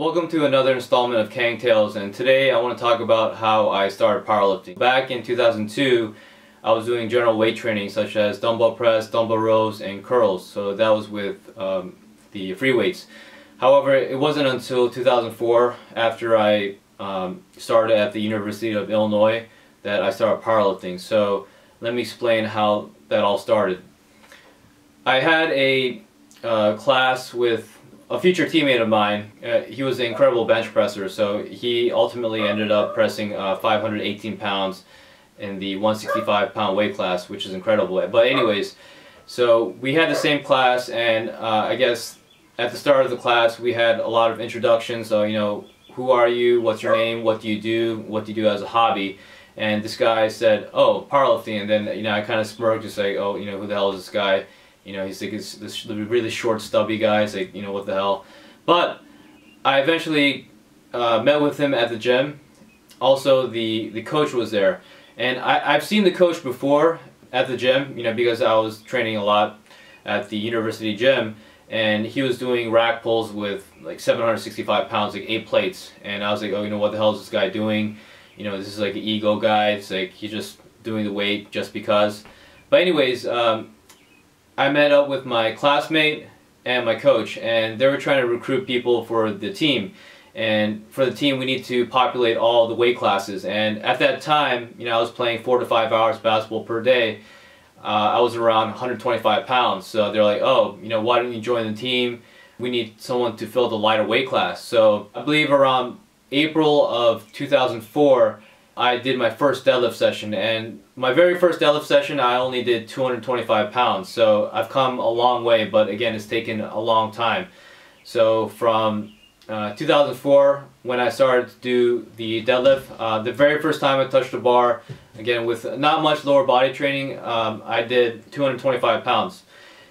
Welcome to another installment of Kang Tales, and today I want to talk about how I started powerlifting. Back in 2002, I was doing general weight training such as dumbbell press, dumbbell rows, and curls. So that was with the free weights. However, it wasn't until 2004, after I started at the University of Illinois, that I started powerlifting. So let me explain how that all started. I had a class with a future teammate of mine. He was an incredible bench presser, so he ultimately ended up pressing 518 pounds in the 165 pound weight class, which is incredible. But anyways, so we had the same class, and I guess at the start of the class we had a lot of introductions. So, you know, who are you, what's your name, what do you do as a hobby? And this guy said, oh, powerlifting. And then, you know, I kind of smirked, just like, oh, you know, who the hell is this guy? You know, he's like this really short, stubby guy. It's like, you know, what the hell? But I eventually met with him at the gym. Also, the coach was there. And I've seen the coach before at the gym, you know, because I was training a lot at the university gym. And he was doing rack pulls with like 765 pounds, like 8 plates. And I was like, oh, you know, what the hell is this guy doing? You know, this is like an ego guy. It's like he's just doing the weight just because. But anyways, I met up with my classmate and my coach, and they were trying to recruit people for the team. And for the team, we need to populate all the weight classes. And at that time, you know, I was playing 4 to 5 hours basketball per day. I was around 125 pounds. So they're like, oh, you know, why don't you join the team? We need someone to fill the lighter weight class. So I believe around April of 2004, I did my first deadlift session, and my very first deadlift session I only did 225 pounds, so I've come a long way, but again, it's taken a long time. So from 2004, when I started to do the deadlift, the very first time I touched the bar, again with not much lower body training, I did 225 pounds.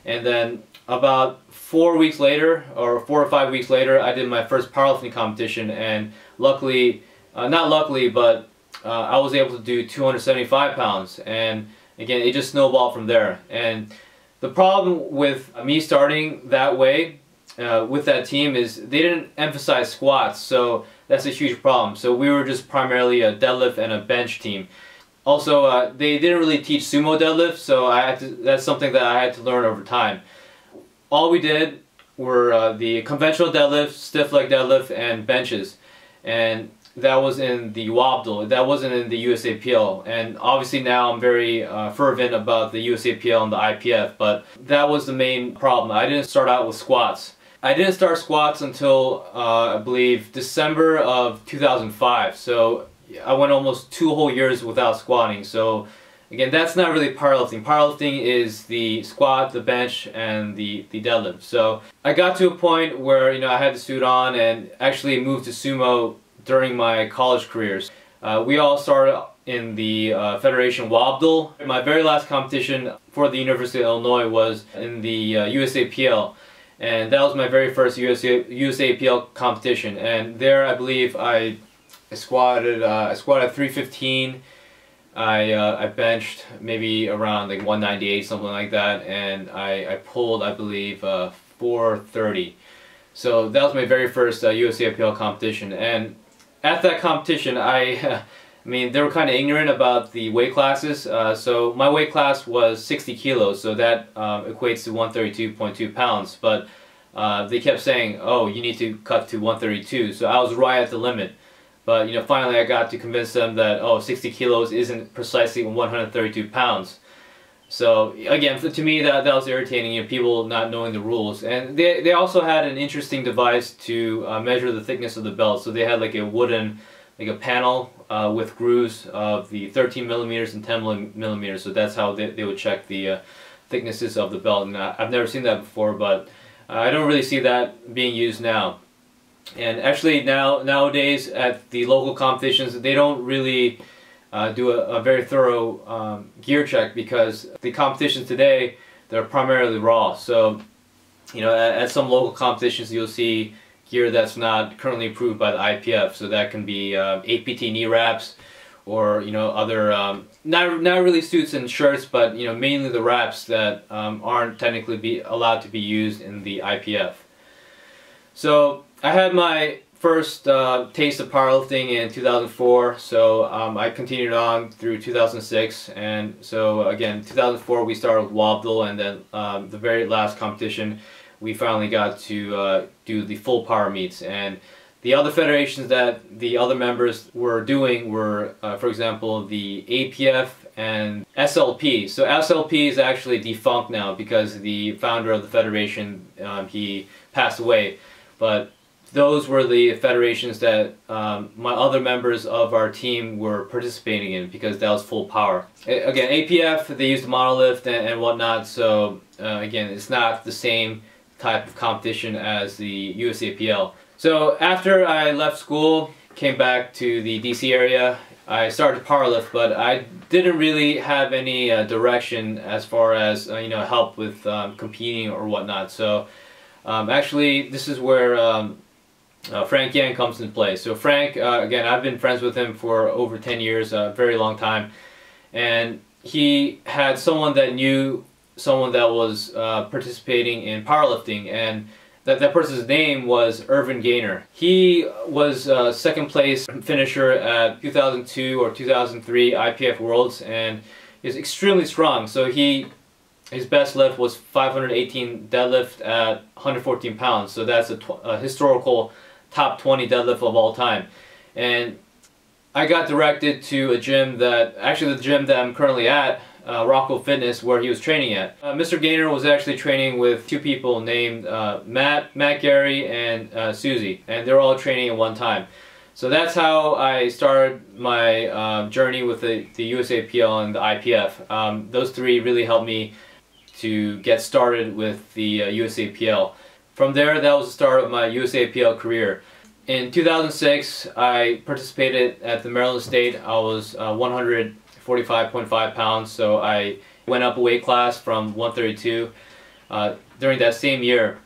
And then about 4 weeks later, or 4 or 5 weeks later, I did my first powerlifting competition, and luckily, not luckily, but I was able to do 275 pounds, and again, it just snowballed from there. And the problem with me starting that way with that team is they didn't emphasize squats, so that's a huge problem. So we were just primarily a deadlift and a bench team. Also, they didn't really teach sumo deadlift, so that's something that I had to learn over time. All we did were the conventional deadlift, stiff leg deadlift, and benches. And that was in the WABDL. That wasn't in the USAPL. And obviously now I'm very fervent about the USAPL and the IPF, but that was the main problem. I didn't start out with squats. I didn't start squats until I believe December of 2005. So I went almost 2 whole years without squatting. So again, that's not really powerlifting. Powerlifting is the squat, the bench, and the deadlift. So I got to a point where, you know, I had the suit on and actually moved to sumo during my college careers. We all started in the Federation WABDL. My very last competition for the University of Illinois was in the USAPL, and that was my very first USAPL competition. And there, I believe I squatted 315. I benched maybe around like 198, something like that, and I pulled, I believe, 430. So that was my very first USAPL competition. And at that competition, I mean, they were kind of ignorant about the weight classes. So my weight class was 60 kilos, so that equates to 132.2 pounds. But they kept saying, oh, you need to cut to 132. So I was right at the limit. But, you know, finally I got to convince them that, oh, 60 kilos isn't precisely 132 pounds. So again, to me that was irritating, you know, people not knowing the rules. And they also had an interesting device to measure the thickness of the belt. So they had like a wooden, like a panel with grooves of the 13 millimeters and 10 millimeters. So that's how they would check the thicknesses of the belt. And I've never seen that before, but I don't really see that being used now. And actually nowadays at the local competitions, they don't really do a very thorough gear check, because the competitions today, they're primarily raw. So, you know, at some local competitions you'll see gear that's not currently approved by the IPF. So that can be APT knee wraps, or, you know, other not really suits and shirts, but, you know, mainly the wraps that aren't technically allowed to be used in the IPF. So I had my first taste of powerlifting in 2004, so I continued on through 2006, and so again 2004 we started with Wobble, and then the very last competition we finally got to do the full power meets. And the other federations that the other members were doing were, for example, the APF and SLP. So SLP is actually defunct now because the founder of the federation, he passed away. But those were the federations that my other members of our team were participating in, because that was full power. Again, APF, they use the monolift and whatnot, so again, it's not the same type of competition as the USAPL. So after I left school, came back to the DC area, I started to powerlift, but I didn't really have any direction as far as help with competing or whatnot. So actually, this is where Frank Yang comes into play. So Frank, again, I've been friends with him for over 10 years, a very long time, and he had someone that knew someone that was participating in powerlifting, and that person's name was Irvin Gaynor. He was second place finisher at 2002 or 2003 IPF Worlds, and he was extremely strong. So his best lift was 518 deadlift at 114 pounds. So that's a historical top 20 deadlift of all time. And I got directed to a gym that, actually the gym that I'm currently at, Rocco Fitness, where he was training at. Mr. Gaynor was actually training with two people named Matt Gary and Susie, and they're all training at one time. So that's how I started my journey with the USAPL and the IPF. Those three really helped me to get started with the USAPL. From there, that was the start of my USAPL career. In 2006, I participated at the Maryland State. I was 145.5 pounds, so I went up a weight class from 132 during that same year,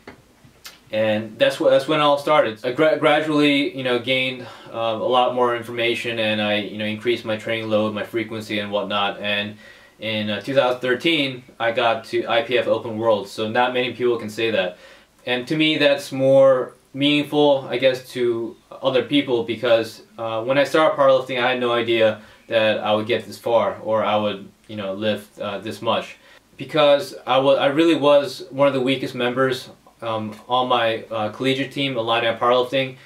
and that's when it all started. I gradually, gained a lot more information, and I, increased my training load, my frequency, and whatnot. And in 2013, I got to IPF Open Worlds. So not many people can say that, and to me, that's more meaningful, I guess, to other people, because when I started powerlifting, I had no idea that I would get this far, or I would, lift this much, because I really was one of the weakest members on my collegiate team, Illini Powerlifting.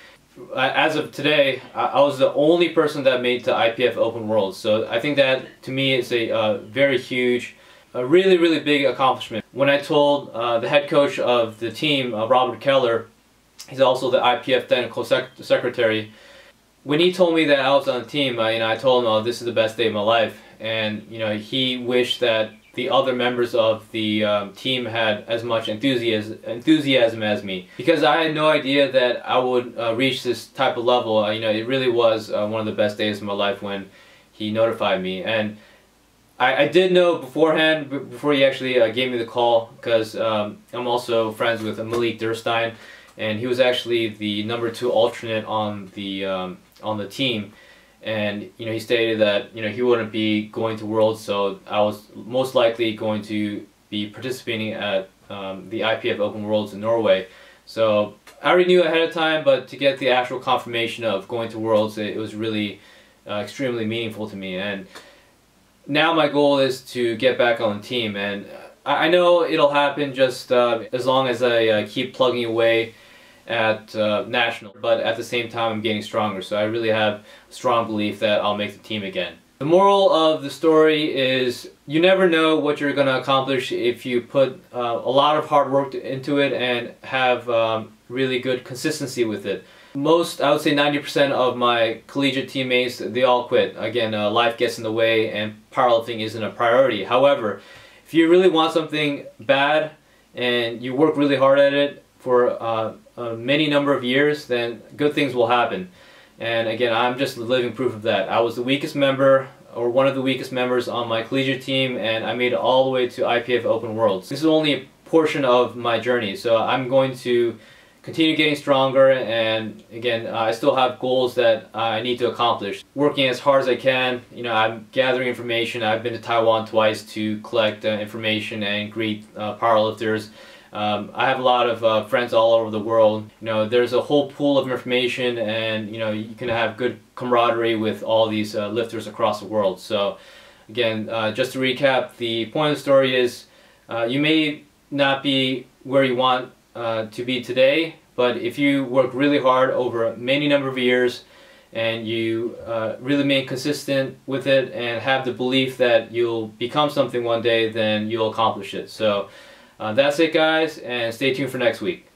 As of today, I was the only person that made the IPF Open Worlds. So I think that, to me, is a very huge, a really big accomplishment. When I told the head coach of the team, Robert Keller, he's also the IPF technical secretary. When he told me that I was on the team, I told him, "Oh, this is the best day of my life." And he wished that the other members of the team had as much enthusiasm as me, because I had no idea that I would reach this type of level. It really was one of the best days of my life when he notified me. And I did know beforehand, before he actually gave me the call, because I'm also friends with Malik Durstein, and he was actually the #2 alternate on the team. And he stated that he wouldn't be going to Worlds, so I was most likely going to be participating at the IPF Open Worlds in Norway. So I already knew ahead of time, but to get the actual confirmation of going to Worlds, it was really extremely meaningful to me. And now my goal is to get back on the team, and I know it'll happen just as long as I keep plugging away at national, but at the same time I'm getting stronger, so I really have a strong belief that I'll make the team again. The moral of the story is, you never know what you're going to accomplish if you put a lot of hard work into it and have really good consistency with it. I would say 90% of my collegiate teammates, they all quit. Again, life gets in the way and powerlifting isn't a priority. However, if you really want something bad and you work really hard at it for many number of years, then good things will happen. And again, I'm just living proof of that. I was the weakest member, or one of the weakest members on my collegiate team, and I made it all the way to IPF Open Worlds. This is only a portion of my journey, so I'm going to continue getting stronger, and again, I still have goals that I need to accomplish. Working as hard as I can, I'm gathering information. I've been to Taiwan twice to collect information and greet powerlifters. I have a lot of friends all over the world. You know, there's a whole pool of information, and you know, you can have good camaraderie with all these lifters across the world. So again, just to recap, the point of the story is you may not be where you want to be today, but if you work really hard over many number of years and you really remain consistent with it and have the belief that you'll become something one day, then you'll accomplish it. So that's it, guys, and stay tuned for next week.